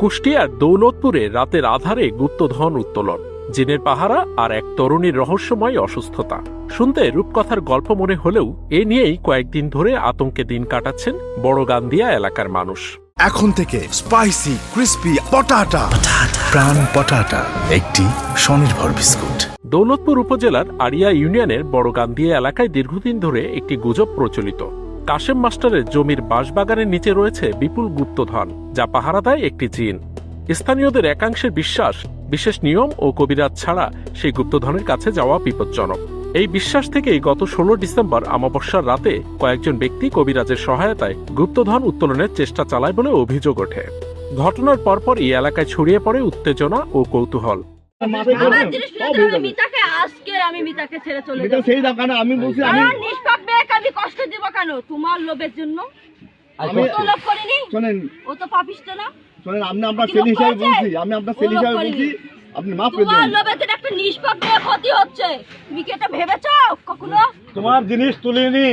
কুষ্টিয়ার দৌলতপুরে রাতের আধারে গুপ্তধন উত্তোলন, জিনের পাহারা আর এক তরুণীর রহস্যময় অসুস্থতা। শুনতে রূপকথার গল্প মনে হলেও এ নিয়েই কয়েকদিন ধরে আতঙ্কে দিন কাটাচ্ছেন বড়গান্দিয়া এলাকার মানুষ। এখন থেকে স্পাইসি ক্রিস্পি পটাটা প্রাণ পটাটা, একটি স্বনির্ভর বিস্কুট। দৌলতপুর উপজেলার আড়িয়া ইউনিয়নের বড়গান্দিয়া এলাকায় দীর্ঘদিন ধরে একটি গুজব প্রচলিত। কাশেম মাস্টারের জমির বাঁশবাগানের নিচে রয়েছে বিপুল গুপ্তধন, যা পাহারা দেয় একটি জিন। স্থানীয়দের একাংশের বিশ্বাস, বিশেষ নিয়ম ও কবিরাজ ছাড়া সেই গুপ্তধনের কাছে যাওয়া বিপজ্জনক। এই বিশ্বাস থেকেই গত 16 ডিসেম্বর অমাবস্যার রাতে কয়েকজন ব্যক্তি কবিরাজের সহায়তায় গুপ্তধন উত্তোলনের চেষ্টা চালায় বলে অভিযোগ ওঠে। ঘটনার পরপর এই এলাকায় ছড়িয়ে পড়ে উত্তেজনা ও কৌতূহল। তোমার জিনিস তুলিনি,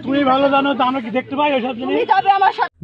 তুমি ভালো জানো তো, আমরা কি দেখতে পাই ওইসব জিনিস?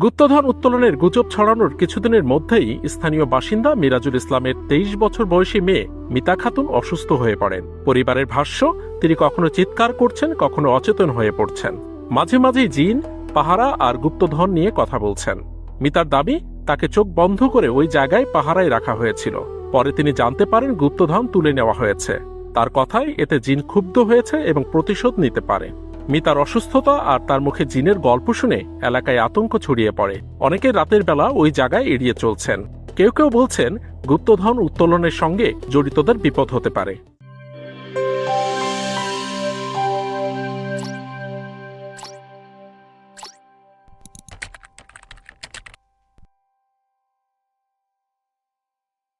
গুপ্তধন উত্তোলনের গুজব ছড়ানোর কিছুদিনের মধ্যেই স্থানীয় বাসিন্দা মিরাজুল ইসলামের 23 বছর বয়সী মেয়ে মিতা খাতুন অসুস্থ হয়ে পড়েন। পরিবারের ভাষ্য, তিনি কখনো চিৎকার করছেন, কখনো অচেতন হয়ে পড়ছেন। মাঝে মাঝেই জিন, পাহারা আর গুপ্তধন নিয়ে কথা বলছেন। মিতার দাবি, তাকে চোখ বন্ধ করে ওই জায়গায় পাহারায় রাখা হয়েছিল। পরে তিনি জানতে পারেন গুপ্তধন তুলে নেওয়া হয়েছে। তার কথায় এতে জিন ক্ষুব্ধ হয়েছে এবং প্রতিশোধ নিতে পারে। মিতার অসুস্থতা আর তার মুখে জিনের গল্প শুনে এলাকায় আতঙ্ক ছড়িয়ে পড়ে। অনেকে রাতের বেলা ওই জায়গায় এড়িয়ে চলছেন। কেউ কেউ বলছেন গুপ্তধন উত্তোলনের সঙ্গে জড়িতদের বিপদ হতে পারে।